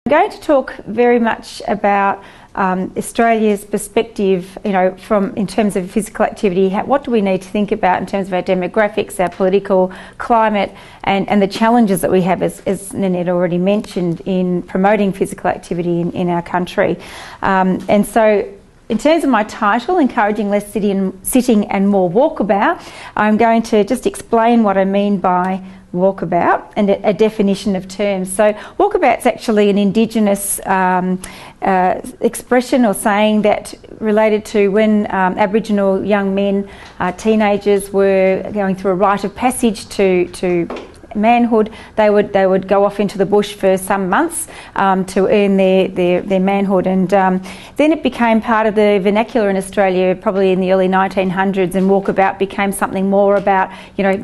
I'm going to talk very much about Australia's perspective, in terms of physical activity. What do we need to think about in terms of our demographics, our political climate, and the challenges that we have, as Nanette already mentioned, in promoting physical activity in our country. And so, in terms of my title, Encouraging Less Sitting and More Walkabout, I'm going to just explain what I mean by walkabout and a definition of terms. So walkabout's actually an Indigenous expression or saying that related to when Aboriginal young men, teenagers, were going through a rite of passage to manhood. They would go off into the bush for some months to earn their manhood, and then it became part of the vernacular in Australia probably in the early 1900s, and walkabout became something more about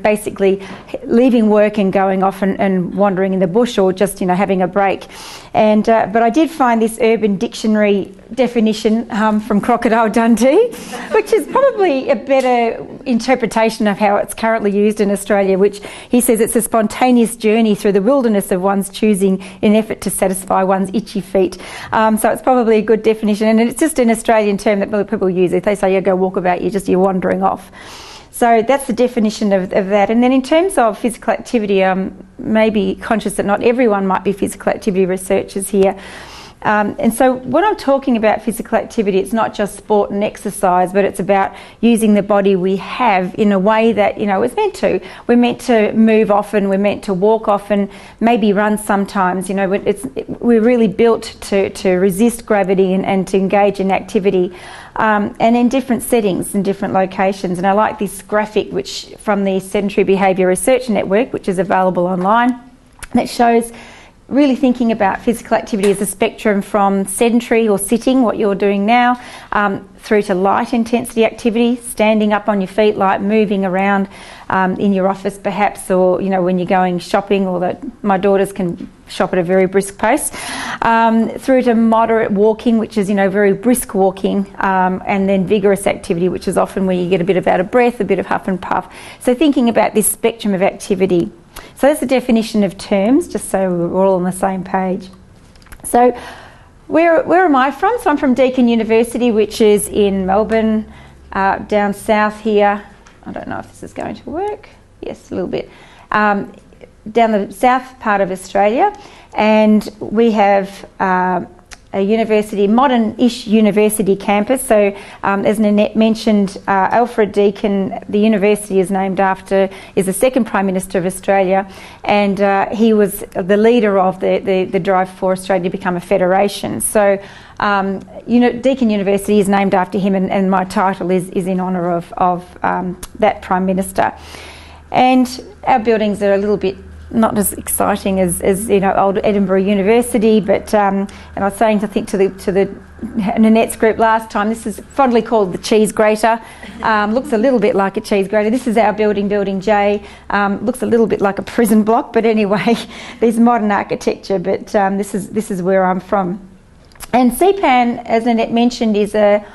basically leaving work and going off and wandering in the bush, or just having a break. And but I did find this Urban Dictionary definition from Crocodile Dundee, which is probably a better interpretation of how it's currently used in Australia, which he says it's a spontaneous journey through the wilderness of one's choosing in effort to satisfy one's itchy feet. So it's probably a good definition, and it's just an Australian term that people use. If they say you go walkabout, you're wandering off. So that's the definition of that. And then in terms of physical activity, maybe conscious that not everyone might be physical activity researchers here. And so when I'm talking about physical activity, it's not just sport and exercise, but it's about using the body we have in a way that, it's meant to. We're meant to move often, we're meant to walk often, maybe run sometimes. We're really built to resist gravity and to engage in activity. And in different settings, in different locations. And I like this graphic which from the Sedentary Behaviour Research Network, which is available online, that shows really thinking about physical activity as a spectrum from sedentary or sitting, what you're doing now, through to light intensity activity, standing up on your feet, like moving around in your office perhaps, or when you're going shopping, or that my daughters can shop at a very brisk pace, through to moderate walking, which is very brisk walking, and then vigorous activity, which is often where you get a bit of out of breath, a bit of huff and puff. So thinking about this spectrum of activity. So that's the definition of terms, just so we're all on the same page. So where am I from? So I'm from Deakin University, which is in Melbourne, down south here. I don't know if this is going to work. Yes, a little bit. Down the south part of Australia, and we have a university, modern-ish university campus. So as Nanette mentioned, Alfred Deakin, the university is the second Prime Minister of Australia, and he was the leader of the drive for Australia to become a federation. So Deakin University is named after him, and my title is in honour of that Prime Minister. And our buildings are a little bit not as exciting as old Edinburgh University, but and I was saying, I think, to the Nanette's group last time, this is fondly called the cheese grater. Looks a little bit like a cheese grater. This is our building J. Looks a little bit like a prison block, but anyway, there's modern architecture. But this is where I'm from. And CPAN, as Nanette mentioned, is a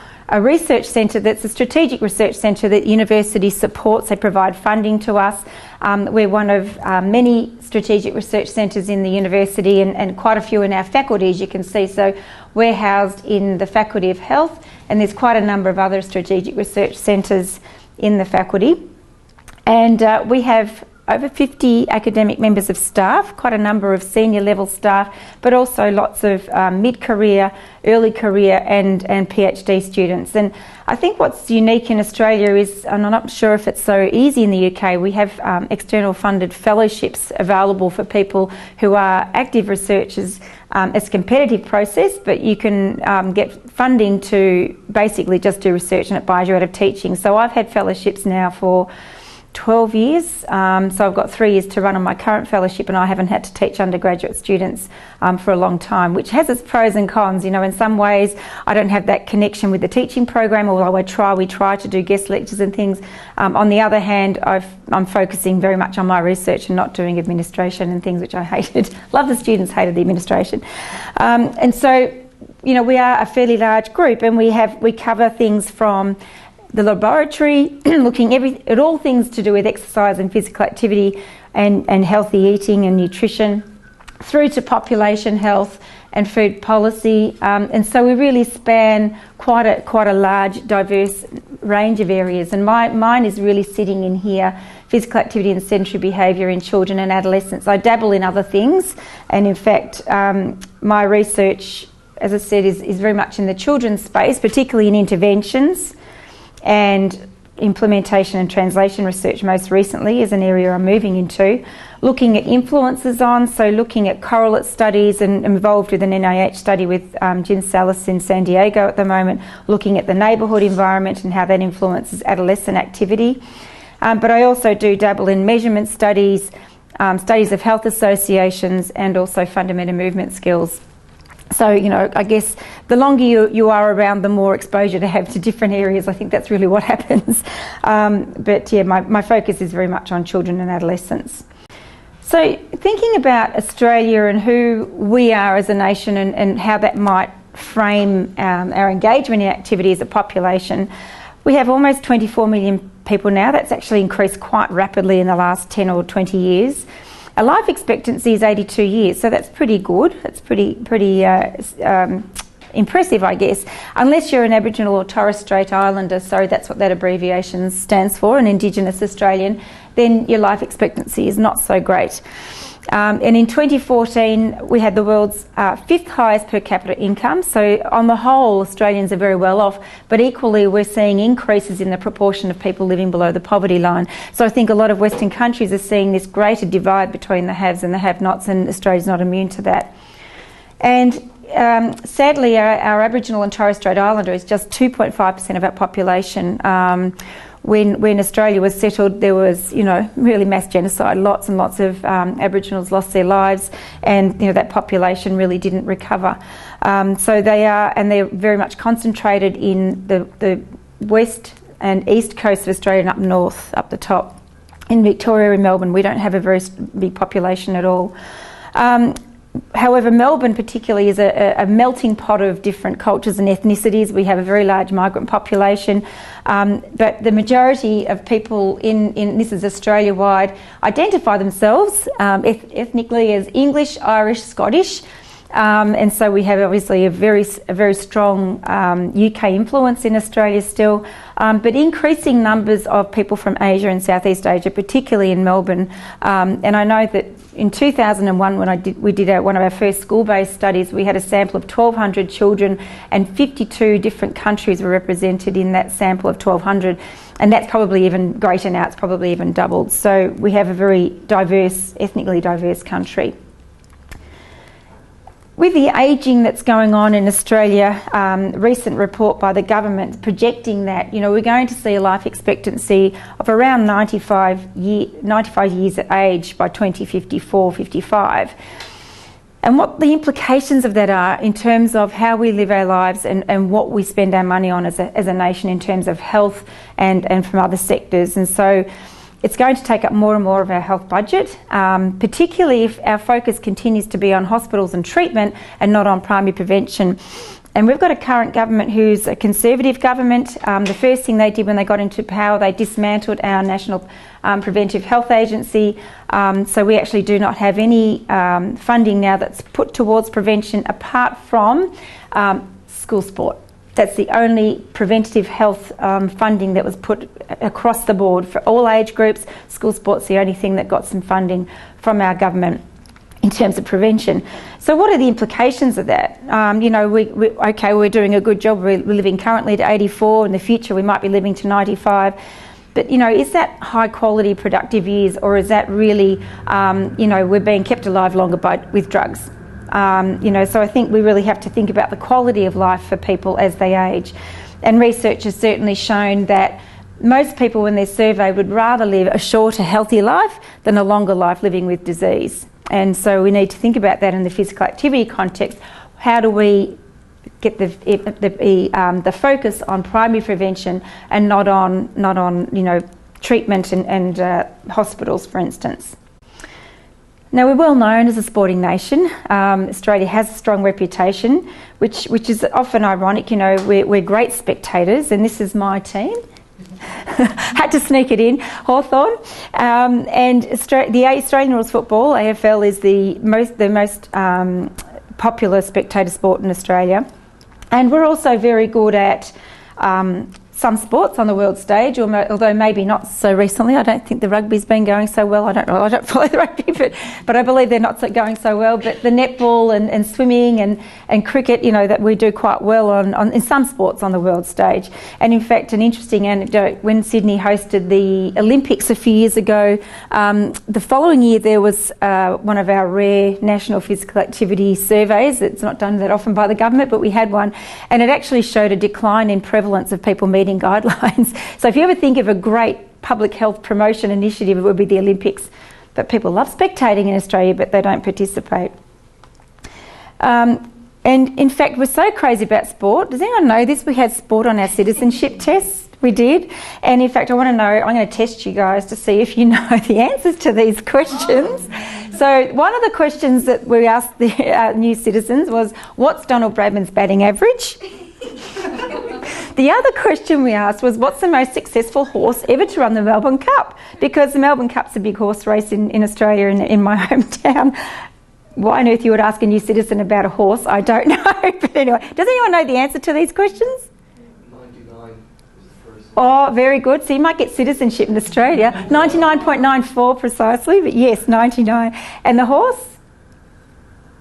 research centre that's a strategic research centre that university supports. They provide funding to us. We're one of many strategic research centres in the university, and quite a few in our faculty, as you can see. So we're housed in the Faculty of Health, and there's quite a number of other strategic research centres in the faculty. And we have over 50 academic members of staff, quite a number of senior level staff, but also lots of mid-career, early career and PhD students. And I think what's unique in Australia is, and I'm not sure if it's so easy in the UK, we have external funded fellowships available for people who are active researchers. It's a competitive process, but you can get funding to basically just do research, and it buys you out of teaching. So I've had fellowships now for 12 years, so I've got 3 years to run on my current fellowship, and I haven't had to teach undergraduate students for a long time, which has its pros and cons. In some ways I don't have that connection with the teaching program, although we try to do guest lectures and things. On the other hand, I'm focusing very much on my research and not doing administration and things, which I hated. Love the students, hated the administration. And so we are a fairly large group, and we cover things from the laboratory, looking at all things to do with exercise and physical activity and healthy eating and nutrition, through to population health and food policy, and so we really span quite a large, diverse range of areas. And mine is really sitting in here: physical activity and sedentary behaviour in children and adolescents. I dabble in other things, and in fact, my research, as I said, is very much in the children's space, particularly in interventions, and implementation and translation research most recently is an area I'm moving into. Looking at influences on, so looking at correlate studies, and involved with an NIH study with Jo Salmon in San Diego at the moment, looking at the neighbourhood environment and how that influences adolescent activity. But I also do dabble in measurement studies, studies of health associations, and also fundamental movement skills. So, you know, I guess the longer you are around, the more exposure to have to different areas. I think that's really what happens. But yeah, my focus is very much on children and adolescents. So thinking about Australia and who we are as a nation, and how that might frame our engagement in activity as a population, we have almost 24 million people now. That's actually increased quite rapidly in the last 10 or 20 years. Our life expectancy is 82 years, so that's pretty good. That's pretty impressive, I guess. Unless you're an Aboriginal or Torres Strait Islander, sorry, that's what that abbreviation stands for, an Indigenous Australian, then your life expectancy is not so great. And in 2014, we had the world's fifth highest per capita income. So on the whole, Australians are very well off, but equally we're seeing increases in the proportion of people living below the poverty line. So I think a lot of Western countries are seeing this greater divide between the haves and the have-nots, and Australia's not immune to that. And sadly, our Aboriginal and Torres Strait Islander is just 2.5% of our population. When Australia was settled, there was, you know, really mass genocide. Lots and lots of Aboriginals lost their lives, and, you know, that population really didn't recover. So they're very much concentrated in the west and east coast of Australia and up north, up the top. In Victoria and Melbourne, we don't have a very big population at all. However, Melbourne particularly is a melting pot of different cultures and ethnicities. We have a very large migrant population, but the majority of people in this is Australia-wide, identify themselves ethnically as English, Irish, Scottish, and so we have obviously a very strong UK influence in Australia still, but increasing numbers of people from Asia and Southeast Asia, particularly in Melbourne. And I know that in 2001, when we did one of our first school-based studies, we had a sample of 1,200 children, and 52 different countries were represented in that sample of 1,200, and that's probably even greater now. It's probably even doubled. So we have a very diverse, ethnically diverse country. With the ageing that's going on in Australia, recent report by the government projecting that, you know, we're going to see a life expectancy of around 95 years at age by 2054, 55. And what the implications of that are in terms of how we live our lives, and what we spend our money on as a nation in terms of health and from other sectors. And so it's going to take up more and more of our health budget, particularly if our focus continues to be on hospitals and treatment and not on primary prevention. And we've got a current government who's a Conservative government. The first thing they did when they got into power, they dismantled our National Preventive Health Agency. So we actually do not have any funding now that's put towards prevention apart from school sport. That's the only preventative health funding that was put across the board for all age groups. School sport's the only thing that got some funding from our government in terms of prevention. So what are the implications of that? You know, we're doing a good job. We're living currently to 84. In the future, we might be living to 95. But, you know, is that high quality productive years, or is that really, you know, we're being kept alive longer with drugs? You know, so I think we really have to think about the quality of life for people as they age. And research has certainly shown that most people, when they're surveyed, would rather live a shorter, healthier life than a longer life living with disease. And so we need to think about that in the physical activity context. How do we get the focus on primary prevention and not on you know, treatment and hospitals, for instance? Now, we're well known as a sporting nation. Australia has a strong reputation, which is often ironic. You know, we're great spectators, and this is my team. Had to sneak it in, Hawthorn. And the Australian Rules Football, AFL, is the most popular spectator sport in Australia. And we're also very good at some sports on the world stage, although maybe not so recently. I don't think the rugby's been going so well. I don't follow the rugby, but I believe they're not going so well. But the netball and swimming and cricket, that we do quite well on in some sports on the world stage. And in fact, an interesting anecdote, when Sydney hosted the Olympics a few years ago, the following year there was one of our rare national physical activity surveys. It's not done that often by the government, but we had one, and it actually showed a decline in prevalence of people meeting guidelines. So if you ever think of a great public health promotion initiative, it would be the Olympics. But people love spectating in Australia, but they don't participate. And in fact, we're so crazy about sport. Does anyone know this? We had sport on our citizenship tests. We did. And in fact, I'm going to test you guys to see if you know the answers to these questions. So one of the questions that we asked the new citizens was, what's Donald Bradman's batting average? The other question we asked was, what's the most successful horse ever to run the Melbourne Cup? Because the Melbourne Cup's a big horse race in Australia, in my hometown. Why on earth you would ask a new citizen about a horse, I don't know. But anyway, does anyone know the answer to these questions? 99 was the first. Oh, very good. So you might get citizenship in Australia. 99.94 precisely, but yes, 99. And the horse?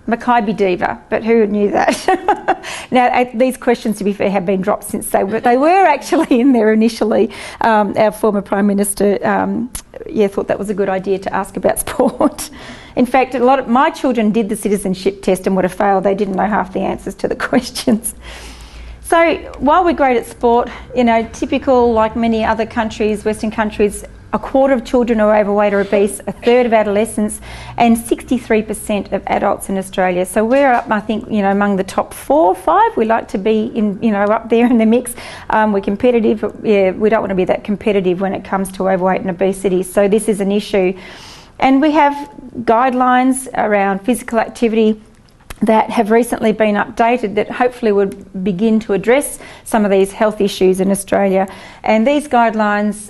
Mackay Diva, but who knew that? Now, these questions, to be fair, have been dropped since but they were actually in there initially. Our former Prime Minister, thought that was a good idea to ask about sport. In fact, a lot of my children did the citizenship test and would have failed. They didn't know half the answers to the questions. So while we're great at sport, typical, like many other countries, Western countries, a quarter of children are overweight or obese, a third of adolescents, and 63% of adults in Australia. So we're up, I think, among the top 4 or 5. We like to be up there in the mix. We're competitive, but we don't want to be that competitive when it comes to overweight and obesity. So this is an issue. And we have guidelines around physical activity that have recently been updated that hopefully would begin to address some of these health issues in Australia. And these guidelines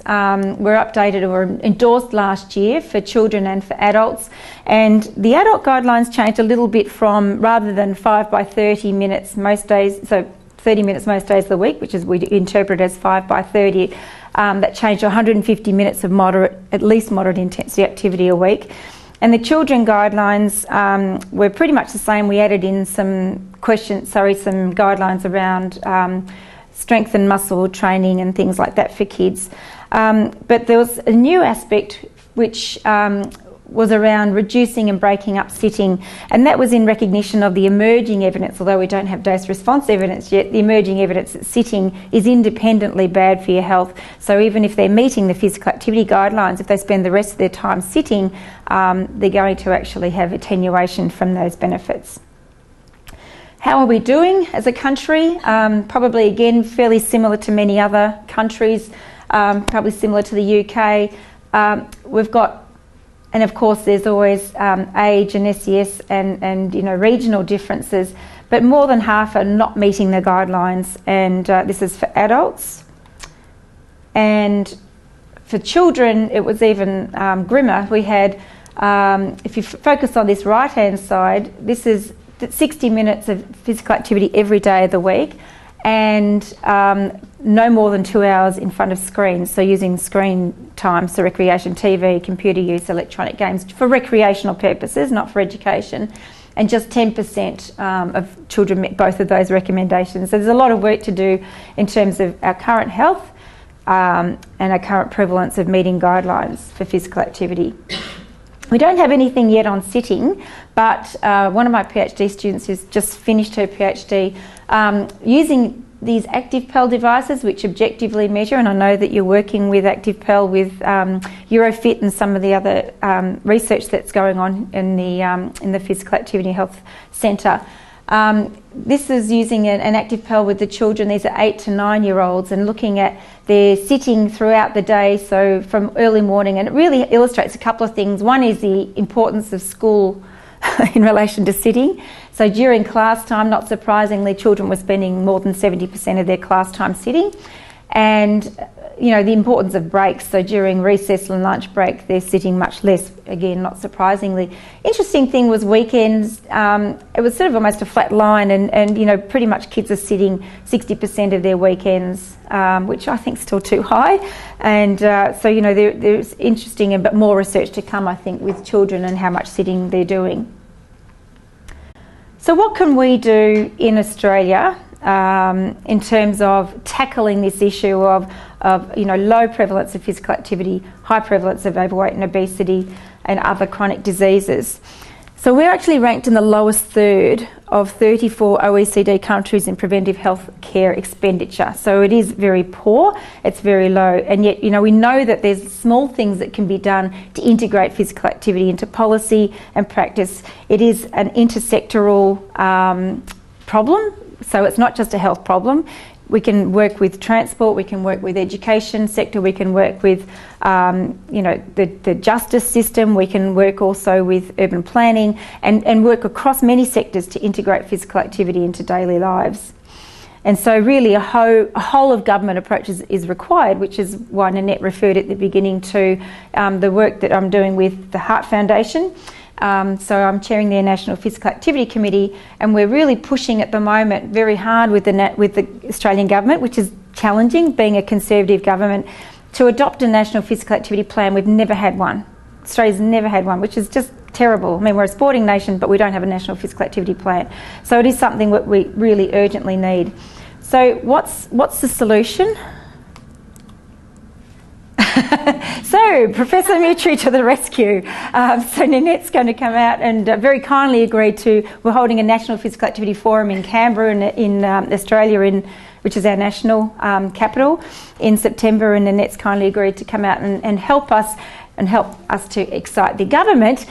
were updated or endorsed last year for children and for adults. And the adult guidelines changed a little bit from, rather than 5 by 30 minutes most days, so 30 minutes most days of the week, which is we interpret as 5 by 30, that changed to 150 minutes of at least moderate intensity activity a week. And the children guidelines were pretty much the same. We added in some guidelines around strength and muscle training and things like that for kids. But there was a new aspect which was around reducing and breaking up sitting, and that was in recognition of the emerging evidence, although we don't have dose response evidence yet, the emerging evidence that sitting is independently bad for your health. So even if they're meeting the physical activity guidelines, if they spend the rest of their time sitting, they're going to actually have attenuation from those benefits. How are we doing as a country? Probably again fairly similar to many other countries, probably similar to the UK. We've got, and of course there's always age and SES and regional differences, but more than half are not meeting the guidelines, and this is for adults. And for children it was even grimmer. We had, if you focus on this right hand side, this is 60 minutes of physical activity every day of the week, and no more than 2 hours in front of screens, so using screen time, so recreation, TV, computer use, electronic games, for recreational purposes, not for education. And just 10% of children met both of those recommendations. So there's a lot of work to do in terms of our current health and our current prevalence of meeting guidelines for physical activity. We don't have anything yet on sitting, but one of my PhD students who's just finished her PhD using these ActivePal devices which objectively measure, and I know that you're working with ActivePal with Eurofit and some of the other research that's going on in the Physical Activity Health Centre. This is using an ActivePal with the children. These are 8 to 9 year olds, and looking at their sitting throughout the day, so from early morning, and it really illustrates a couple of things. One is the importance of school in relation to sitting. So during class time, not surprisingly, children were spending more than 70% of their class time sitting. And you know, the importance of breaks. So during recess and lunch break, they're sitting much less, again, not surprisingly. Interesting thing was weekends, it was sort of almost a flat line, and you know, pretty much kids are sitting 60% of their weekends, which I think is still too high. And so, you know, there's interesting but more research to come, I think, with children and how much sitting they're doing. So what can we do in Australia in terms of tackling this issue of you know, low prevalence of physical activity, high prevalence of overweight and obesity and other chronic diseases? So we're actually ranked in the lowest third of 34 OECD countries in preventive health care expenditure. So it is very poor, it's very low, and yet, you know, we know that there's small things that can be done to integrate physical activity into policy and practice. It is an intersectoral problem, so it's not just a health problem. We can work with transport, we can work with education sector, we can work with you know, the justice system, we can work also with urban planning and work across many sectors to integrate physical activity into daily lives. And so really a whole of government approach is required, which is why Nanette referred at the beginning to the work that I'm doing with the Heart Foundation. So I'm chairing their National Physical Activity Committee, and we're really pushing at the moment very hard with the Australian government, which is challenging, being a conservative government, to adopt a National Physical Activity Plan. We've never had one. Australia's never had one, which is just terrible. I mean, we're a sporting nation, but we don't have a National Physical Activity Plan. So it is something that we really urgently need. So what's the solution? So, Professor Mutri to the rescue. So Nanette's going to come out and very kindly agreed to, we're holding a National Physical Activity Forum in Canberra in Australia, which is our national capital, in September, and Nanette's kindly agreed to come out and help us to excite the government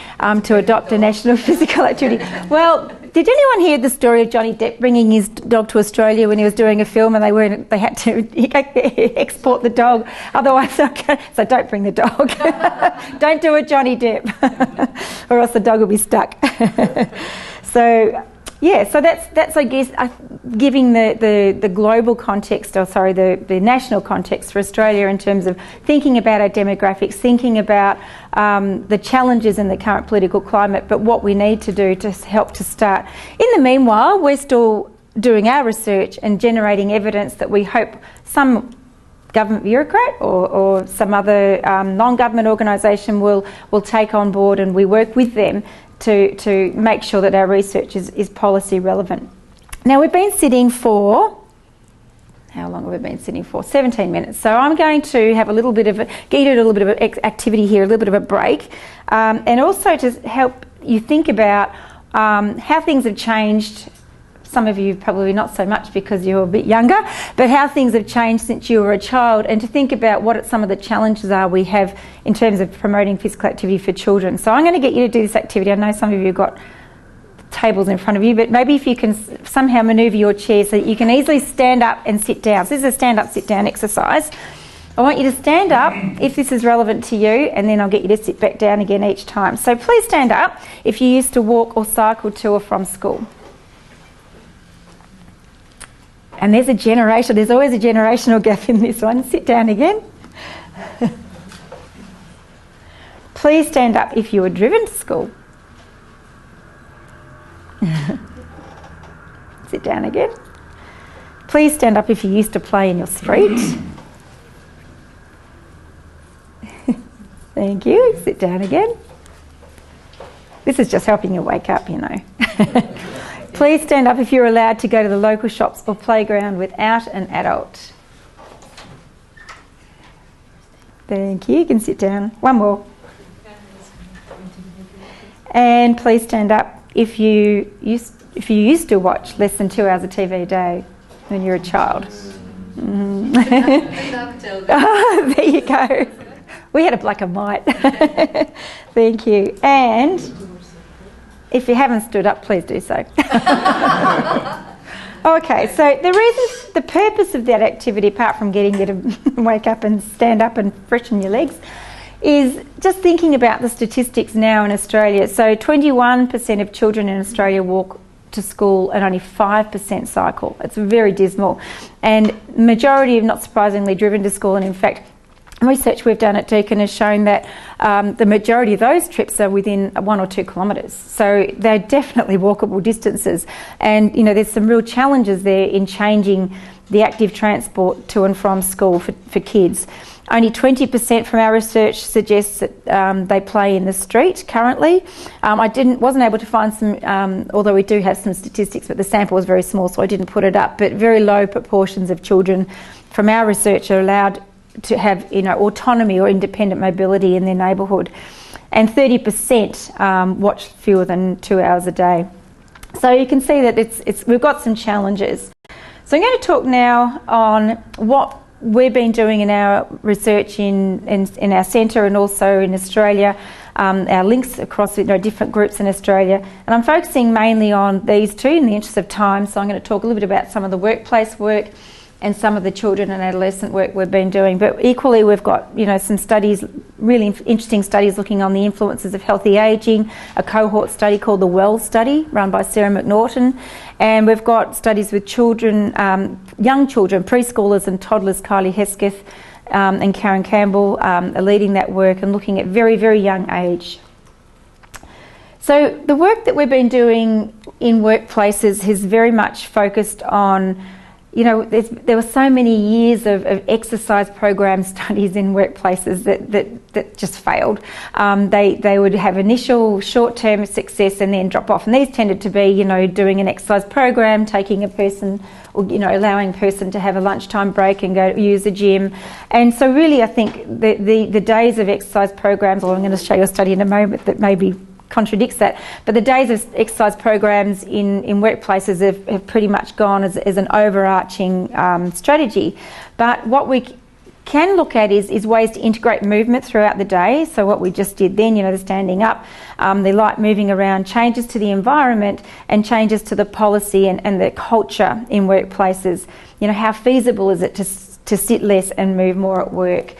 to adopt a National Physical Activity. Well, did anyone hear the story of Johnny Depp bringing his dog to Australia when he was doing a film, and they had to export the dog, otherwise, so don't bring the dog. Don't do it, Johnny Depp, or else the dog will be stuck. So yeah, so that's I guess giving the global context, or sorry, the national context for Australia in terms of thinking about our demographics, thinking about the challenges in the current political climate, but what we need to do to help to start. In the meanwhile, we're still doing our research and generating evidence that we hope some government bureaucrat or some other non-government organisation will take on board, and we work with them to make sure that our research is policy relevant. Now, we've been sitting for, how long have we been sitting for? 17 minutes. So I'm going to have a little bit of activity here, a little bit of a break, and also to help you think about how things have changed. Some of you probably not so much because you're a bit younger, but how things have changed since you were a child, and to think about what some of the challenges are we have in terms of promoting physical activity for children. So I'm going to get you to do this activity. I know some of you have got tables in front of you, but maybe if you can somehow manoeuvre your chair so that you can easily stand up and sit down. So this is a stand-up, sit-down exercise. I want you to stand up if this is relevant to you, and then I'll get you to sit back down again each time. So please stand up if you used to walk or cycle to or from school. And there's always a generational gap in this one. Sit down again. Please stand up if you were driven to school. Sit down again. Please stand up if you used to play in your street. Thank you. Sit down again. This is just helping you wake up, you know. Please stand up if you're allowed to go to the local shops or playground without an adult. Thank you. You can sit down. One more. And please stand up if you used to watch less than 2 hours of TV a day when you were a child. Oh, there you go. We had a black and white. Thank you. And if you haven't stood up, please do so. Okay, so the purpose of that activity, apart from getting you to wake up and stand up and freshen your legs, is just thinking about the statistics now in Australia. So 21% of children in Australia walk to school and only 5% cycle. It's very dismal. And majority of, not surprisingly, driven to school, and in fact, research we've done at Deakin has shown that the majority of those trips are within 1 or 2 kilometres. So they're definitely walkable distances. And, you know, there's some real challenges there in changing the active transport to and from school for kids. Only 20% from our research suggests that they play in the street currently. Wasn't able to find some, although we do have some statistics, but the sample was very small, so I didn't put it up. But very low proportions of children from our research are allowed to have, you know, autonomy or independent mobility in their neighbourhood, and 30% watch fewer than 2 hours a day. So you can see that we've got some challenges. So I'm going to talk now on what we've been doing in our research in our centre and also in Australia, our links across, you know, different groups in Australia. And I'm focusing mainly on these two in the interest of time. So I'm going to talk a little bit about some of the workplace work and some of the children and adolescent work we've been doing. But equally, we've got, you know, some studies, really interesting studies looking on the influences of healthy ageing, a cohort study called the WELL study run by Sarah McNaughton. And we've got studies with children, young children, preschoolers and toddlers. Kylie Hesketh and Karen Campbell are leading that work and looking at very, very young age. So the work that we've been doing in workplaces has very much focused on, you know, there were so many years of exercise program studies in workplaces that just failed. They would have initial short-term success and then drop off. And these tended to be, you know, doing an exercise program, taking a person, or, you know, allowing a person to have a lunchtime break and go use the gym. And so really, I think the days of exercise programs, or I'm going to show you a study in a moment that maybe contradicts that, but the days of exercise programs in workplaces have pretty much gone as an overarching strategy. But what we can look at is ways to integrate movement throughout the day. So what we just did then, you know, the standing up, the light moving around, changes to the environment and changes to the policy and the culture in workplaces. You know, how feasible is it to sit less and move more at work?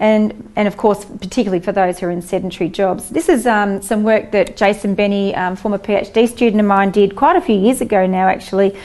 And of course, particularly for those who are in sedentary jobs. This is some work that Jason Benny, former PhD student of mine, did quite a few years ago now actually,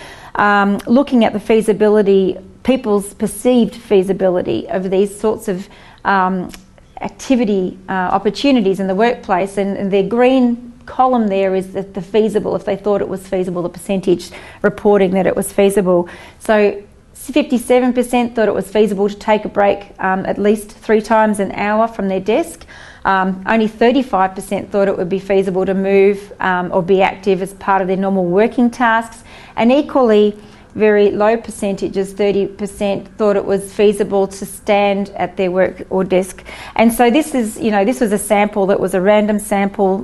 looking at the feasibility, people's perceived feasibility of these sorts of activity opportunities in the workplace, and their green column there is the feasible, if they thought it was feasible, the percentage reporting that it was feasible. So 57% thought it was feasible to take a break at least 3 times an hour from their desk. Only 35% thought it would be feasible to move or be active as part of their normal working tasks. And equally, very low percentages, 30%, thought it was feasible to stand at their work or desk. And so this is, you know, this was a sample that was a random sample.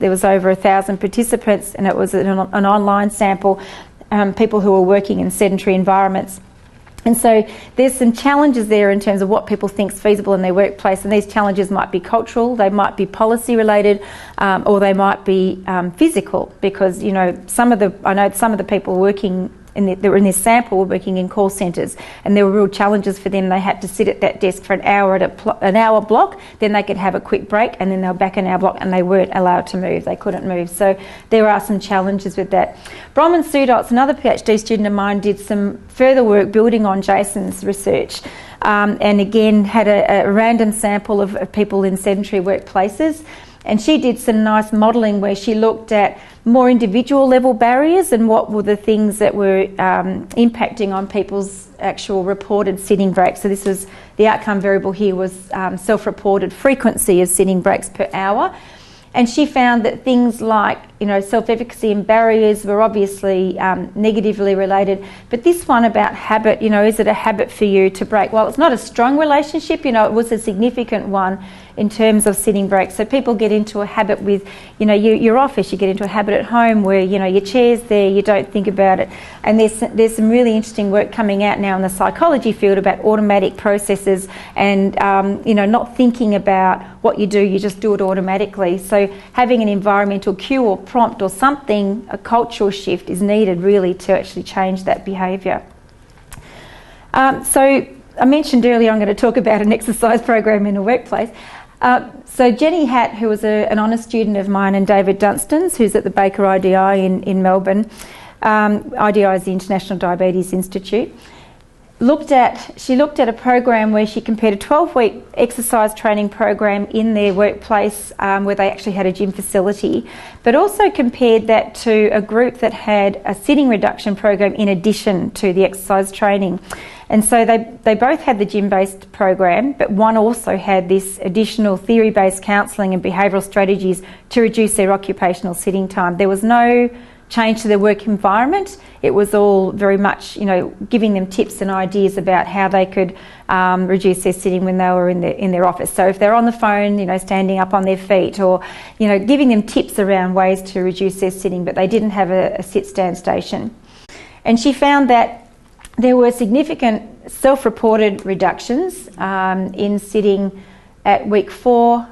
There was over 1,000 participants, and it was an online sample. People who are working in sedentary environments. And so there's some challenges there in terms of what people think is feasible in their workplace, and these challenges might be cultural, they might be policy related, or they might be physical, because, you know, I know some of the people working that were in this sample were working in call centres, and there were real challenges for them. They had to sit at that desk for an hour at an hour block, then they could have a quick break, and then they were back an hour block, and they weren't allowed to move. They couldn't move. So there are some challenges with that. Bronwyn Sudoltz, another PhD student of mine, did some further work building on Jason's research, and again had a random sample of people in sedentary workplaces. And she did some nice modelling where she looked at more individual level barriers and what were the things that were impacting on people's actual reported sitting breaks. So this was the outcome variable here was self-reported frequency of sitting breaks per hour. And she found that things like, you know, self-efficacy and barriers were obviously negatively related. But this one about habit, you know, is it a habit for you to break? Well, it's not a strong relationship, you know, it was a significant one in terms of sitting breaks. So people get into a habit with, you know, your office, you get into a habit at home where, you know, your chair's there, you don't think about it. And there's some really interesting work coming out now in the psychology field about automatic processes and, you know, not thinking about what you do, you just do it automatically. So having an environmental cue or prompt or something, a cultural shift is needed really to actually change that behaviour. So I mentioned earlier I'm going to talk about an exercise program in a workplace. So Jenny Hatt, who was an honour student of mine, and David Dunstan's, who's at the Baker IDI in Melbourne. IDI is the International Diabetes Institute. She looked at a program where she compared a 12-week exercise training program in their workplace where they actually had a gym facility, but also compared that to a group that had a sitting reduction program in addition to the exercise training. And so they both had the gym-based program, but one also had this additional theory-based counselling and behavioural strategies to reduce their occupational sitting time. There was no change to their work environment. It was all very much, giving them tips and ideas about how they could reduce their sitting when they were in their office. So if they're on the phone, standing up on their feet, or giving them tips around ways to reduce their sitting, but they didn't have a sit-stand station. And she found that there were significant self-reported reductions in sitting at week 4,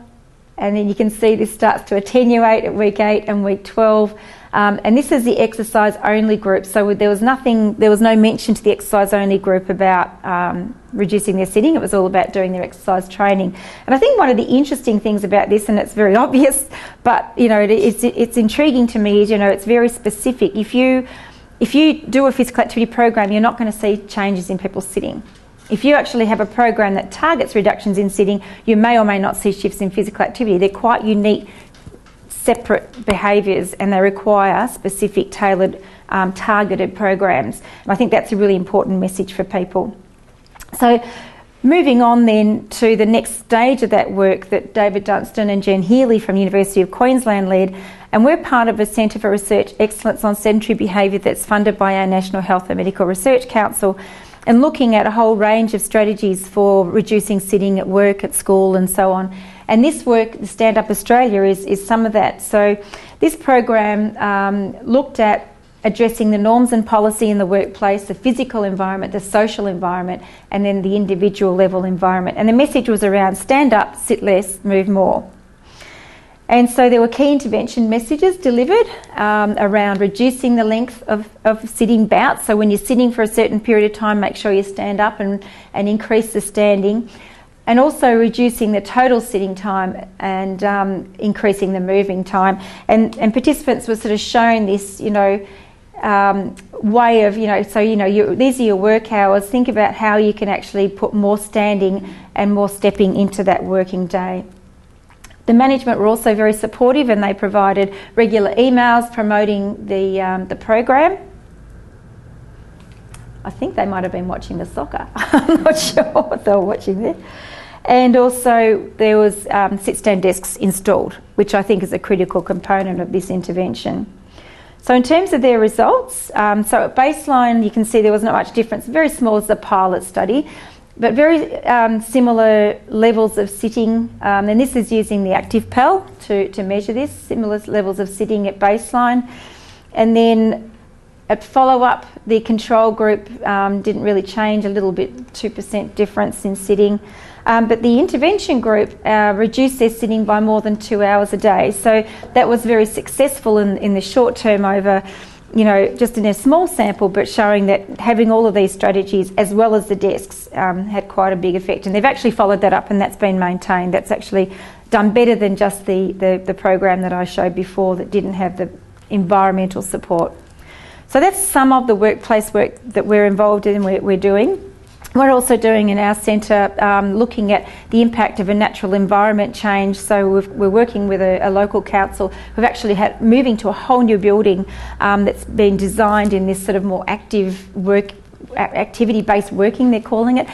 and then you can see this starts to attenuate at week 8 and week 12. And this is the exercise-only group, so there was no mention to the exercise-only group about reducing their sitting. It was all about doing their exercise training. And I think one of the interesting things about this, and it's very obvious, but it's intriguing to me, is it's very specific. If you do a physical activity program, you're not going to see changes in people's sitting. If you actually have a program that targets reductions in sitting, you may or may not see shifts in physical activity. They're quite unique, separate behaviours, and they require specific, tailored, targeted programs. And I think that's a really important message for people. So moving on then to the next stage of that work that David Dunstan and Jen Healy from the University of Queensland led, and we're part of a Centre for Research Excellence on Sedentary Behaviour that's funded by our National Health and Medical Research Council, and looking at a whole range of strategies for reducing sitting at work, at school and so on. And this work, the Stand Up Australia, is some of that. So this program looked at addressing the norms and policy in the workplace, the physical environment, the social environment, and then the individual level environment. And the message was around stand up, sit less, move more. And so there were key intervention messages delivered around reducing the length of sitting bouts. So when you're sitting for a certain period of time, make sure you stand up and increase the standing. And also reducing the total sitting time and increasing the moving time. And participants were sort of shown this, way of, these are your work hours. Think about how you can actually put more standing and more stepping into that working day. The management were also very supportive, and they provided regular emails promoting the program. I think they might have been watching the soccer. I'm not sure what they were watching there. And also there was sit-stand desks installed, which I think is a critical component of this intervention. So in terms of their results, so at baseline you can see there was not much difference, very small as a pilot study, but very similar levels of sitting, and this is using the Active PAL to measure this, similar levels of sitting at baseline. And then at follow-up, the control group didn't really change, a little bit, 2% difference in sitting. But the intervention group reduced their sitting by more than 2 hours a day. So that was very successful in the short term over, just in a small sample, but showing that having all of these strategies as well as the desks had quite a big effect. And they've actually followed that up, and that's been maintained. That's actually done better than just the program that I showed before that didn't have the environmental support. So that's some of the workplace work that we're involved in and we're doing. We're also doing in our centre looking at the impact of a natural environment change. So we're working with a local council who've actually had moving to a whole new building that's been designed in this sort of more active work, activity-based working, they're calling it,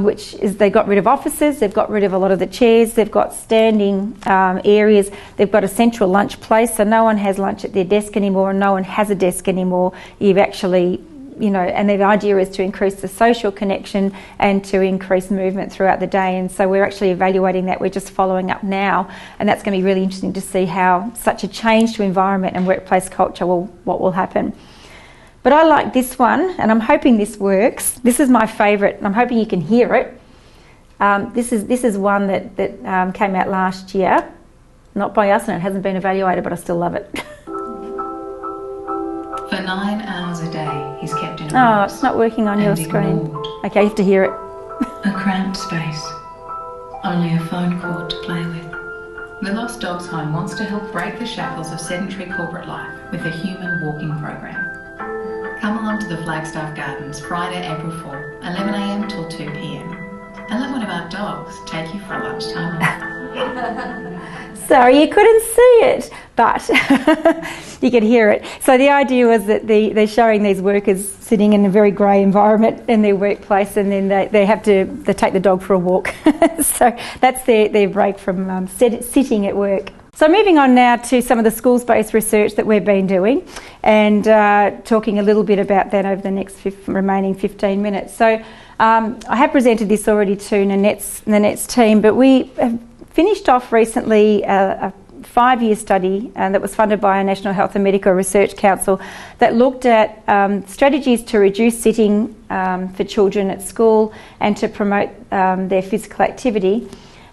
which is they got rid of offices, they've got rid of a lot of the chairs, they've got standing areas, they've got a central lunch place, so no one has lunch at their desk anymore and no one has a desk anymore. You've actually, and the idea is to increase the social connection and to increase movement throughout the day. And so we're actually evaluating that. We're just following up now, and that's going to be really interesting to see how such a change to environment and workplace culture what will happen. But I like this one, and I'm hoping this works. This is my favourite, and I'm hoping you can hear it. This is one that came out last year, not by us, and it hasn't been evaluated, but I still love it. For 9 hours a day, he's kept in a Oh, it's not working on your screen. ignored. Okay, you have to hear it. A cramped space, only a phone cord to play with. The Lost Dogs Home wants to help break the shackles of sedentary corporate life with a human walking program. Come along to the Flagstaff Gardens Friday, April 4, 11 a.m. till 2 p.m. and let one of our dogs take you for a lunchtime walk. Sorry, you couldn't see it, but you could hear it. So the idea was that they're showing these workers sitting in a very grey environment in their workplace, and then they take the dog for a walk. So that's their break from sitting at work. So moving on now to some of the schools-based research that we've been doing, and talking a little bit about that over the next remaining 15 minutes. So I have presented this already to Nanette's team, but we have finished off recently a 5-year study that was funded by our National Health and Medical Research Council that looked at strategies to reduce sitting for children at school and to promote their physical activity.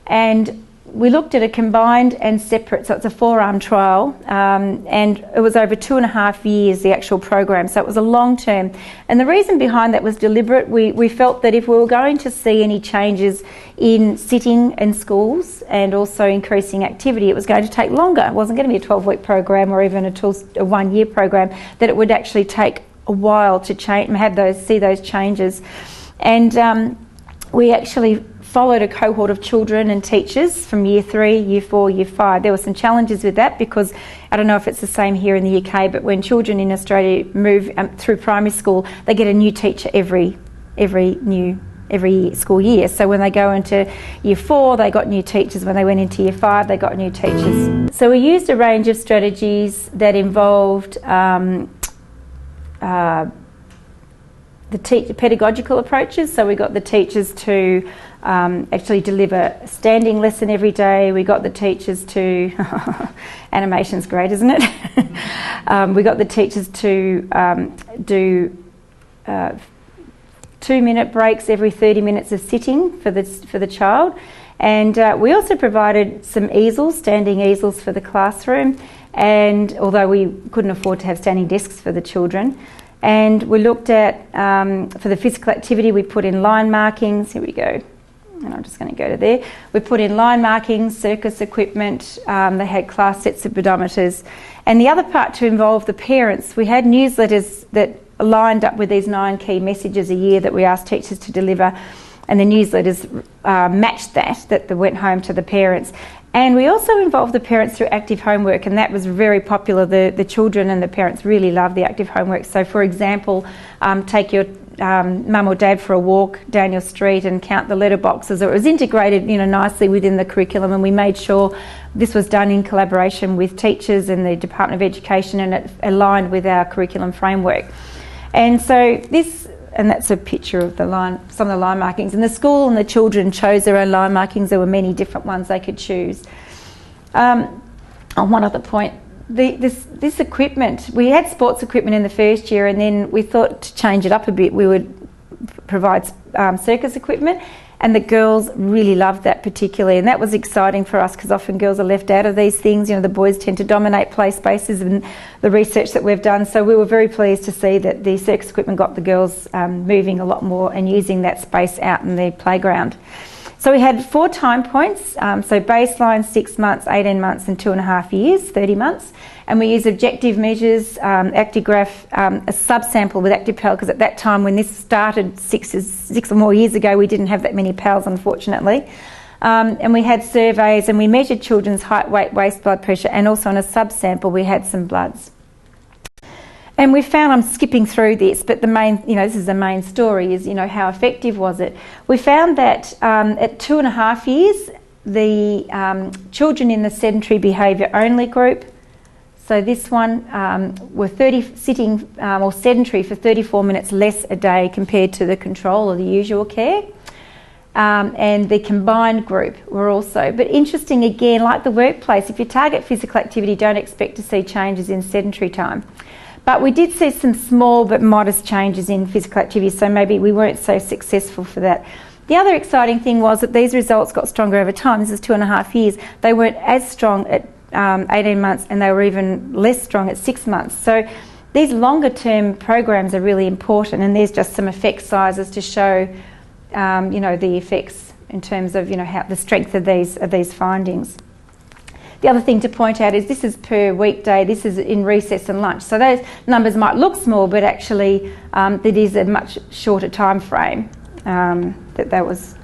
And we looked at a combined and separate, so it's a 4-arm trial, and it was over 2.5 years, the actual program, so it was a long term. And the reason behind that was deliberate. We felt that if we were going to see any changes in sitting in schools and also increasing activity, it was going to take longer. It wasn't going to be a 12-week program or even a 1-year program, that it would actually take a while to change and see those changes. And we actually followed a cohort of children and teachers from year 3, year 4, year 5. There were some challenges with that because I don't know if it's the same here in the UK, but when children in Australia move through primary school, they get a new teacher every school year. So when they go into year 4, they got new teachers. When they went into year 5, they got new teachers. So we used a range of strategies that involved the pedagogical approaches. So we got the teachers to actually deliver a standing lesson every day. We got the teachers to animation's great, isn't it? We got the teachers to do 2-minute breaks every 30 minutes of sitting for the child. And we also provided some easels, standing easels for the classroom, and although we couldn't afford to have standing desks for the children. And we looked at, for the physical activity, we put in line markings. Here we go. And I'm just going to go to there. We put in line markings, circus equipment. They had class sets of pedometers. And the other part to involve the parents, we had newsletters that lined up with these 9 key messages a year that we asked teachers to deliver. And the newsletters matched that went home to the parents. And we also involved the parents through active homework, and that was very popular. The children and the parents really loved the active homework. So, for example, take your mum or dad for a walk down your street and count the letterboxes. It was integrated, nicely within the curriculum, and we made sure this was done in collaboration with teachers and the Department of Education, and it aligned with our curriculum framework. And so and that's a picture of some of the line markings. And the school and the children chose their own line markings. There were many different ones they could choose. On one other point, this equipment, we had sports equipment in the first year, and then we thought to change it up a bit, we would provide circus equipment. And the girls really loved that particularly, and that was exciting for us because often girls are left out of these things. The boys tend to dominate play spaces in the research that we've done. So we were very pleased to see that the circus equipment got the girls moving a lot more and using that space out in the playground. So we had 4 time points, so baseline, 6 months, 18 months and 2.5 years, 30 months. And we used objective measures, Actigraph, a subsample with ActivePal, because at that time when this started 6 or more years ago, we didn't have that many pals, unfortunately. And we had surveys, and we measured children's height, weight, waist, blood pressure, and also on a subsample we had some bloods. And we found, I'm skipping through this, but the main, this is the main story, is, how effective was it? We found that at 2.5 years, the children in the sedentary behaviour only group, so this one, were sitting or sedentary for 34 minutes less a day compared to the control or the usual care. And the combined group were also, but interesting again, like the workplace, if you target physical activity, don't expect to see changes in sedentary time. But we did see some small but modest changes in physical activity, so maybe we weren't so successful for that. The other exciting thing was that these results got stronger over time. This is 2.5 years. They weren't as strong at 18 months, and they were even less strong at 6 months. So these longer term programs are really important, and there's just some effect sizes to show the effects in terms of how the strength of these findings. The other thing to point out is this is per weekday, this is in recess and lunch. So those numbers might look small, but actually it is a much shorter time frame that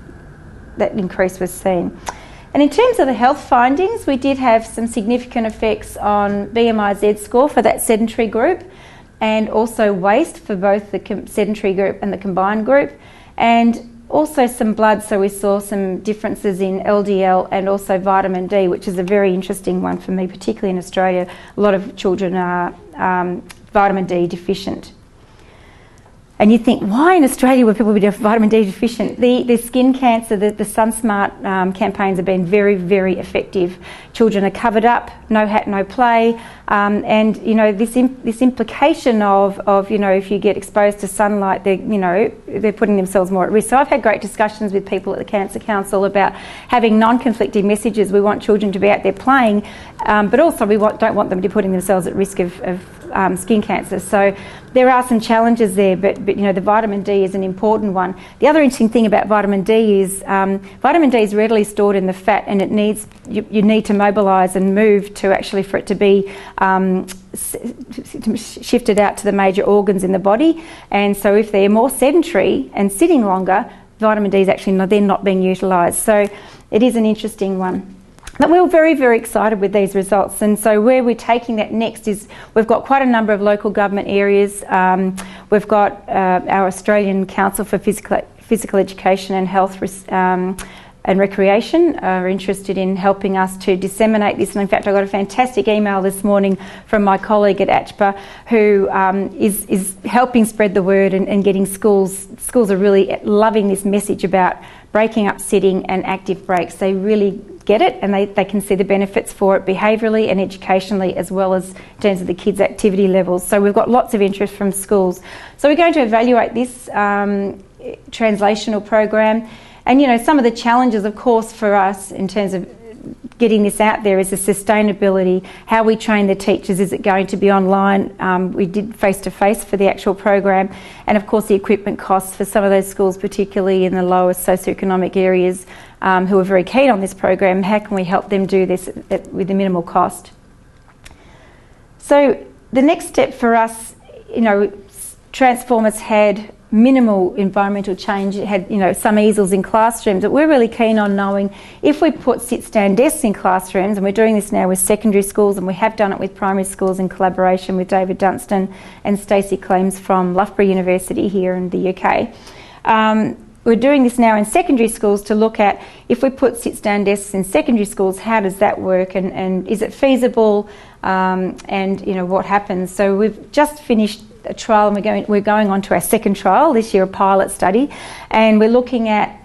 increase was seen. And in terms of the health findings, we did have some significant effects on BMI-Z score for that sedentary group, and also waist for both the sedentary group and the combined group, and also some blood, so we saw some differences in LDL and also vitamin D, which is a very interesting one for me, particularly in Australia. A lot of children are vitamin D deficient. And you think, why in Australia would people be vitamin D deficient? The skin cancer, the SunSmart campaigns have been very, very effective. Children are covered up, no hat, no play, and this implication of if you get exposed to sunlight, they're putting themselves more at risk. So I've had great discussions with people at the Cancer Council about having non-conflicting messages. We want children to be out there playing, but also we don't want them to be putting themselves at risk of skin cancer. So there are some challenges there, but the vitamin D is an important one. The other interesting thing about vitamin D is vitamin D is readily stored in the fat, and you need to mobilise and move for it to be shifted out to the major organs in the body. And so if they're more sedentary and sitting longer, vitamin D is actually they're not being utilised. So it is an interesting one. But we're very, very excited with these results, and so where we're taking that next is we've got quite a number of local government areas. We've got our Australian Council for Physical Education and Health and Recreation are interested in helping us to disseminate this. And in fact, I got a fantastic email this morning from my colleague at ACHPA who is helping spread the word and getting schools. Schools are really loving this message about breaking up sitting and active breaks. They really get it, and they can see the benefits for it behaviourally and educationally, as well as in terms of the kids' activity levels. So we've got lots of interest from schools. So we're going to evaluate this translational program. And some of the challenges, of course, for us in terms of getting this out there is the sustainability, how we train the teachers. Is it going to be online? We did face-to-face for the actual program, and of course the equipment costs for some of those schools, particularly in the lowest socioeconomic areas, who are very keen on this program. How can we help them do this with a minimal cost? So the next step for us, Transform has had minimal environmental change. It had, some easels in classrooms, but we're really keen on knowing if we put sit-stand desks in classrooms, and we're doing this now with secondary schools, and we have done it with primary schools in collaboration with David Dunstan and Stacey Claims from Loughborough University here in the UK. We're doing this now in secondary schools to look at if we put sit-stand desks in secondary schools, how does that work, and is it feasible, and what happens. So we've just finished a trial, and we're going on to our second trial this year, a pilot study, and we're looking at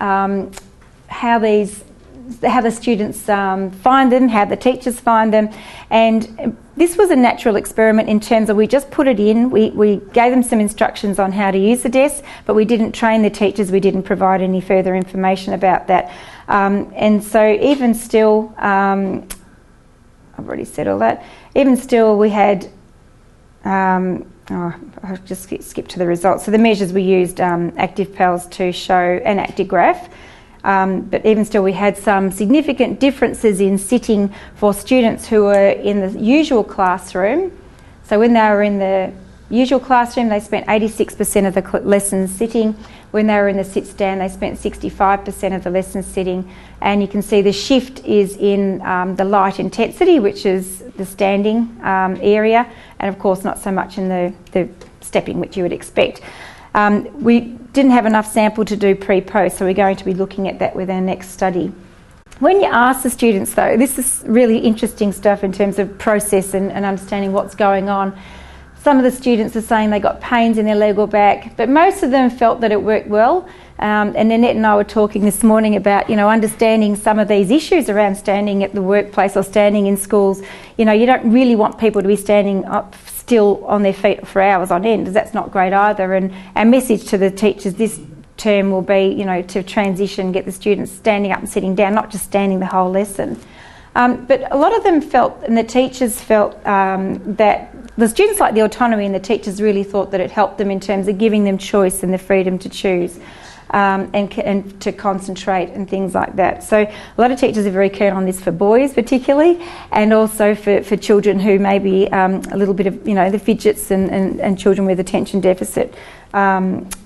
how the students find them, how the teachers find them. And this was a natural experiment in terms of we just put it in, we gave them some instructions on how to use the desk, but we didn't train the teachers, we didn't provide any further information about that. And so even still, I've already said all that, even still we had, I'll just skip to the results. So the measures we used, ActivePals to show an ActiGraph. But even still, we had some significant differences in sitting for students who were in the usual classroom. So when they were in the usual classroom, they spent 86% of the lessons sitting. When they were in the sit-stand, they spent 65% of the lessons sitting. And you can see the shift is in the light intensity, which is the standing area, and of course not so much in the stepping, which you would expect. We didn't have enough sample to do pre-post, so we're going to be looking at that with our next study. When you ask the students though, this is really interesting stuff in terms of process and understanding what's going on. Some of the students are saying they got pains in their leg or back, but most of them felt that it worked well. And Annette and I were talking this morning about, understanding some of these issues around standing at the workplace or standing in schools. You don't really want people to be standing up still on their feet for hours on end, because that's not great either. And our message to the teachers this term will be, to transition, get the students standing up and sitting down, not just standing the whole lesson. But a lot of them felt, and the teachers felt, that the students liked the autonomy, and the teachers really thought that it helped them in terms of giving them choice and the freedom to choose. and to concentrate and things like that. So a lot of teachers are very keen on this for boys particularly, and also for children who may be a little bit of, the fidgets and children with attention deficit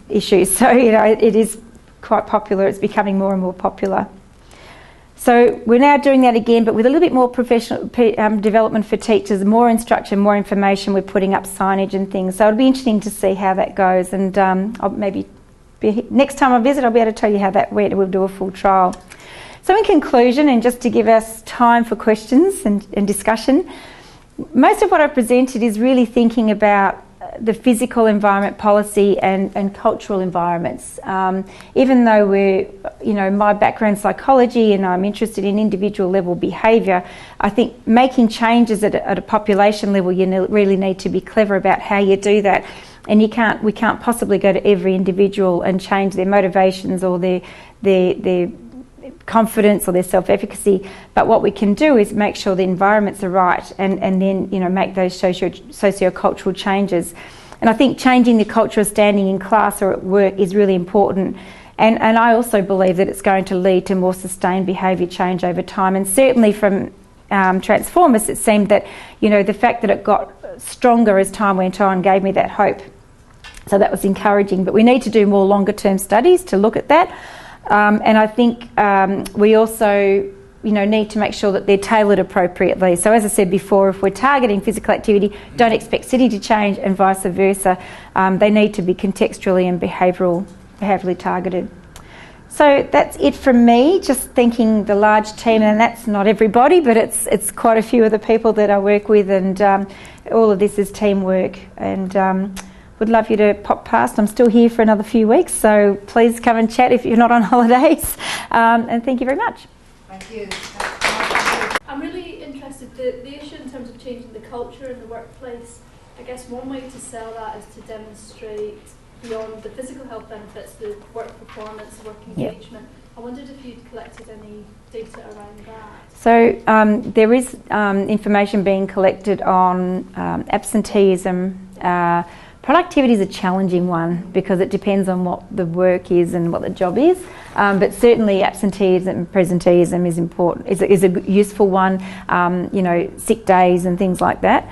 issues. So, it is quite popular. It's becoming more and more popular. So we're now doing that again, but with a little bit more professional development for teachers, more instruction, more information. We're putting up signage and things. So it'll be interesting to see how that goes. And I'll maybe next time I visit, I'll be able to tell you how that went. We'll do a full trial. So in conclusion, and just to give us time for questions and discussion, most of what I've presented is really thinking about the physical environment policy and cultural environments. Even though my background psychology and I'm interested in individual level behaviour, I think making changes at a population level, you really need to be clever about how you do that. And we can't possibly go to every individual and change their motivations or their confidence or their self-efficacy, but what we can do is make sure the environments are right and then make those socio-cultural changes. And I think changing the culture of standing in class or at work is really important, and I also believe that it's going to lead to more sustained behaviour change over time. And certainly from Transformers, it seemed that the fact that it got stronger as time went on gave me that hope, so that was encouraging. But we need to do more longer term studies to look at that. And I think we also, need to make sure that they're tailored appropriately. So as I said before, if we're targeting physical activity, don't expect city to change, and vice versa. They need to be contextually and behaviourally targeted. So that's it from me, just thanking the large team, and that's not everybody, but it's quite a few of the people that I work with, and all of this is teamwork. And would love you to pop past. I'm still here for another few weeks, so please come and chat if you're not on holidays. And thank you very much. Thank you. I'm really interested, the issue in terms of changing the culture in the workplace, I guess one way to sell that is to demonstrate beyond the physical health benefits, the work performance, the work engagement. I wondered if you'd collected any data around that. So there is information being collected on absenteeism. Productivity is a challenging one because it depends on what the work is and what the job is. But certainly absenteeism and presenteeism is important. Is a useful one. Sick days and things like that.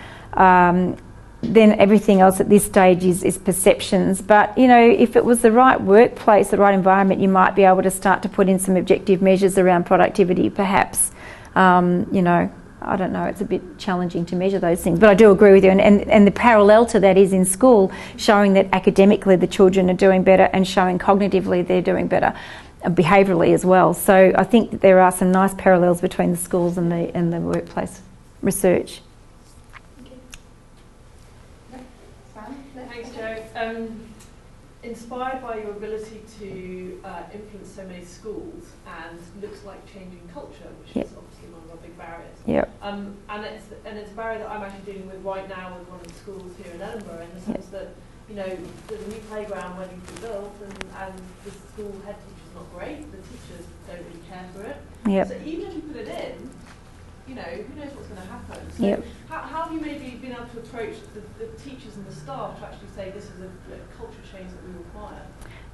Then everything else at this stage is perceptions. But if it was the right workplace, the right environment, you might be able to start to put in some objective measures around productivity, perhaps. I don't know, it's a bit challenging to measure those things, but I do agree with you. And the parallel to that is in school, showing that academically the children are doing better and showing cognitively they're doing better, behaviourally as well. So I think that there are some nice parallels between the schools and the workplace research. Thanks, Jo. Inspired by your ability to influence so many schools and looks like changing culture, which is obviously one of our big barriers. Yep. And it's a barrier that I'm actually dealing with right now with one of the schools here in Edinburgh, in the sense that there's a new playground waiting to be built, and the school head teacher's not great. The teachers don't really care for it. Yep. So even if you put it in, who knows what's going to happen? So how have you maybe been able to approach the teachers and the staff to actually say this is a culture change that we require?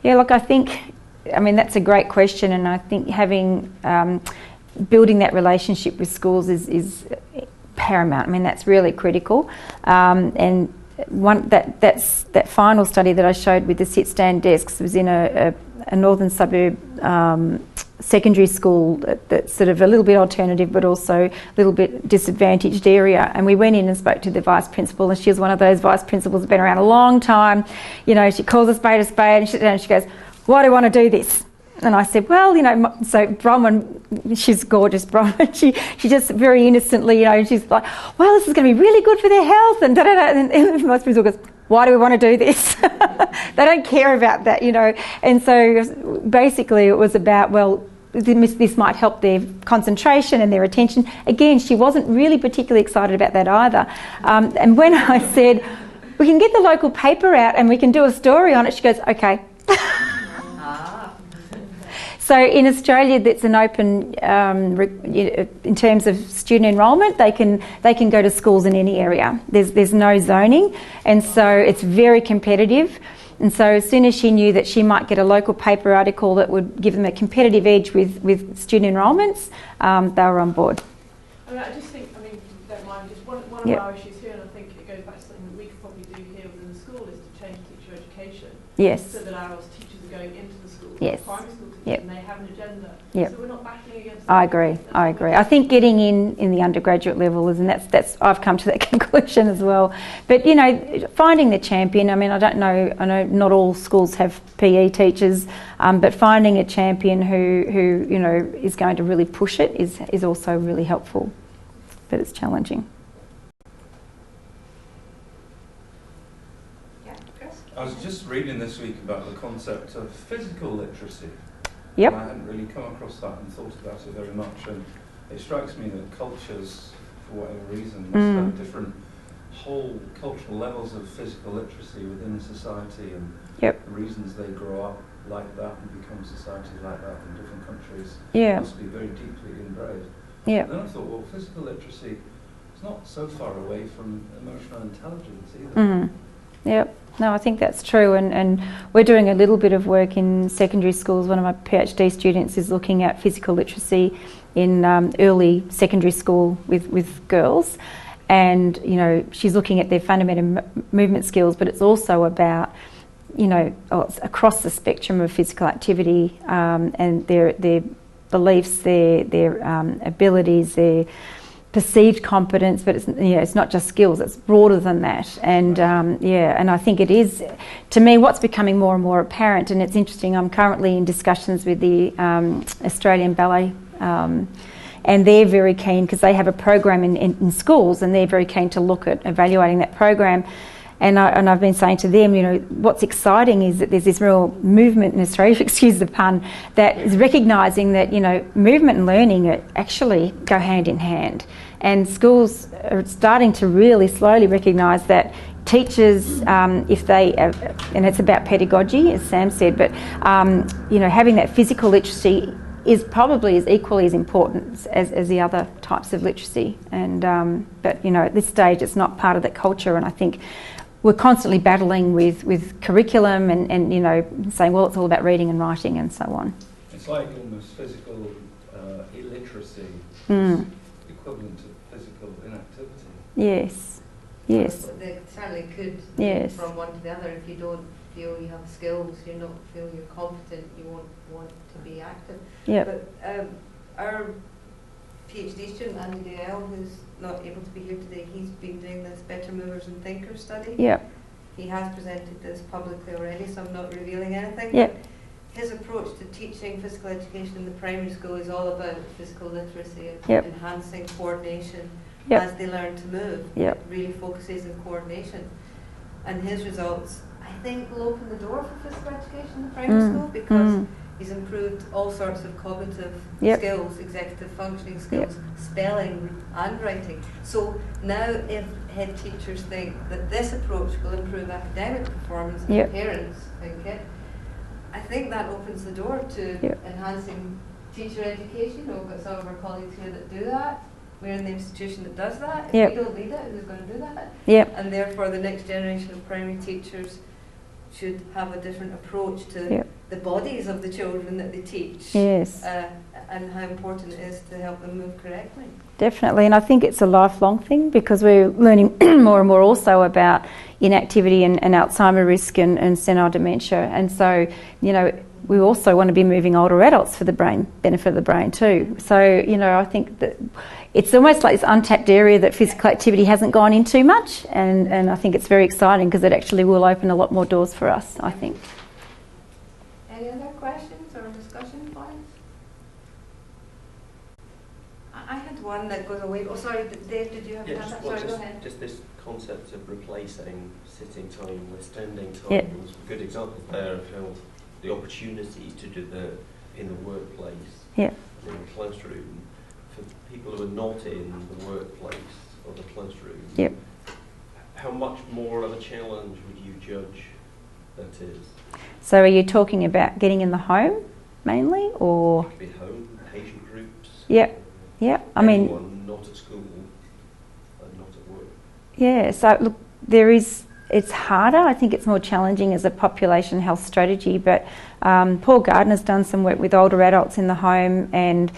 Yeah, look, that's a great question, and I think having building that relationship with schools is paramount. That's really critical. And that final study that I showed with the sit-stand desks was in a northern suburb secondary school that's sort of a little bit alternative but also a little bit disadvantaged area, and we went in and spoke to the vice principal, and she was one of those vice principals who's been around a long time. She calls a spade, and she sits down and she goes, "Why do you want to do this?" And I said, well, so Bronwyn, she's gorgeous, Bronwyn, she just very innocently, she's like, well, this is going to be really good for their health, and da-da-da, and the vice principal goes, why do we want to do this? They don't care about that, And so basically it was about, well, this might help their concentration and their attention. Again, she wasn't really particularly excited about that either. And when I said, we can get the local paper out and we can do a story on it, she goes, okay. So in Australia, that's an open, in terms of student enrolment, they can go to schools in any area. There's no zoning, and so it's very competitive. And so as soon as she knew that she might get a local paper article that would give them a competitive edge with student enrolments, they were on board. I just think, I mean, don't mind, just one of our issues here, and I think it goes back to something that we could probably do here within the school, is to change teacher education. Yes. So that our teachers are going into the school, yes. primary school teachers, yep. and they have an agenda. Yep. So we're not battling against I agree. I think getting in the undergraduate level is, and that's I've come to that conclusion as well. But you know, finding the champion. I mean, I know not all schools have PE teachers, but finding a champion who you know is going to really push it is also really helpful. But it's challenging. I was just reading this week about the concept of physical literacy. Yep. I hadn't really come across that and thought about it very much, and it strikes me that cultures, for whatever reason, must have different whole cultural levels of physical literacy within society, and yep. the reasons they grow up like that and become societies like that in different countries must be very deeply inbred. Yeah. And then I thought, well, physical literacy is not so far away from emotional intelligence either. Yep. No, I think that's true, and we're doing a little bit of work in secondary schools. One of my PhD students is looking at physical literacy in early secondary school with girls, and you know she's looking at their fundamental movement skills, but it's also about you know it's across the spectrum of physical activity and their beliefs, their abilities, their perceived competence, but it's not just skills, it's broader than that. And and I think it is, to me, what's becoming more and more apparent, and it's interesting, I'm currently in discussions with the Australian Ballet, and they're very keen, because they have a program in schools, and they're very keen to look at evaluating that program. And I've been saying to them, you know, what's exciting is that there's this real movement in Australia, excuse the pun, that is recognising that, you know, movement and learning actually go hand in hand. And schools are starting to really slowly recognise that teachers, if they, and it's about pedagogy, as Sam said, but, you know, having that physical literacy is probably as equally as important as the other types of literacy. And but, you know, at this stage it's not part of that culture, and I think we're constantly battling with curriculum and you know, saying, well, it's all about reading and writing and so on. It's like almost physical illiteracy is equivalent to physical inactivity. Yes, yes. They certainly could, yes. From one to the other. If you don't feel you have skills, you don't feel you're competent, you won't want to be active. Yep. But our PhD student, Andy Dale, who's not able to be here today, he's been doing this Better Movers and Thinkers study. Yep. He has presented this publicly already, so I'm not revealing anything. Yep. His approach to teaching physical education in the primary school is all about physical literacy and yep. enhancing coordination yep. as they learn to move. Yep. It really focuses on coordination. And his results, I think, will open the door for physical education in the primary school, because he's improved all sorts of cognitive yep. skills, executive functioning skills, yep. spelling and writing. So now if head teachers think that this approach will improve academic performance and yep. parents think it, I think that opens the door to yep. enhancing teacher education. We've got some of our colleagues here that do that. We're in the institution that does that. If yep. we don't lead it, who's going to do that? Yep. And therefore the next generation of primary teachers should have a different approach to yep. the bodies of the children that they teach. Yes. And how important it is to help them move correctly. Definitely, and I think it's a lifelong thing, because we're learning more and more also about inactivity and Alzheimer risk and senile dementia, and so, you know, we also want to be moving older adults for the brain, benefit of the brain too. So, you know, I think that it's almost like this untapped area that physical activity hasn't gone into much, and I think it's very exciting, because it actually will open a lot more doors for us, I think. Any other questions or discussion points? I had one that goes away. Oh, sorry, Dave, did you have a hand? Sorry, go ahead. Just this concept of replacing sitting time with standing time. Yep. There was a good example there of how the opportunity to do that in the workplace, yep. in the classroom, for people who are not in the workplace or the classroom. Yep. How much more of a challenge would you judge that is? So are you talking about getting in the home mainly, or? It could be home, patient groups. Yep. Yeah, I mean, not at school and not at work. Yeah, so look, there is it's harder. I think it's more challenging as a population health strategy, but Paul Gardner's done some work with older adults in the home and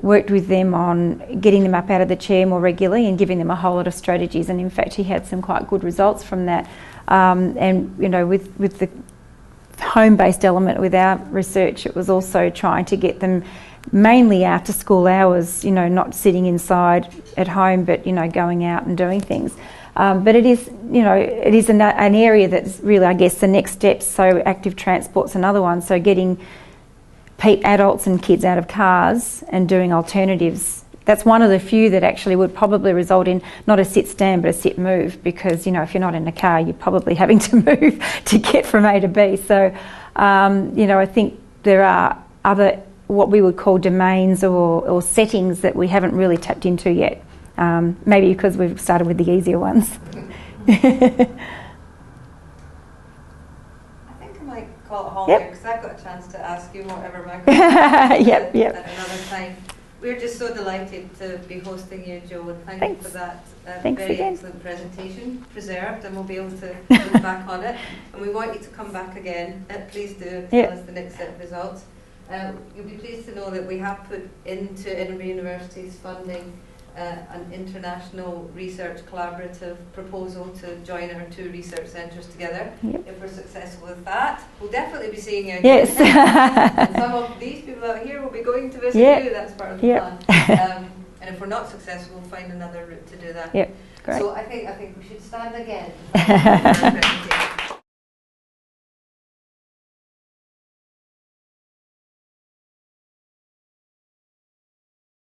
worked with them on getting them up out of the chair more regularly and giving them a whole lot of strategies, and in fact he had some quite good results from that. And you know, with the home-based element with our research, it was also trying to get them mainly after school hours, you know, not sitting inside at home, but you know, going out and doing things. But it is, you know, it is an area that's really, I guess, the next step. So active transport's another one. So getting adults and kids out of cars and doing alternatives. That's one of the few that actually would probably result in not a sit-stand but a sit-move, because, you know, if you're not in a car, you're probably having to move to get from A to B. So, you know, I think there are other, what we would call domains or settings that we haven't really tapped into yet. Maybe because we've started with the easier ones. I think I might call it home here, because I've got a chance to ask you whatever my questions at another time. We're just so delighted to be hosting you, Jo, and thank you for that very excellent presentation, preserved, and we'll be able to look back on it. And we want you to come back again. Please do tell us the next set of results. You'll be pleased to know that we have put into Edinburgh University's funding an international research collaborative proposal to join our 2 research centres together. If we're successful with that, we'll definitely be seeing you again. And some of these people out here will be going to visit you. That's part of the plan. And if we're not successful, we'll find another route to do that. Great. So I think we should stand again.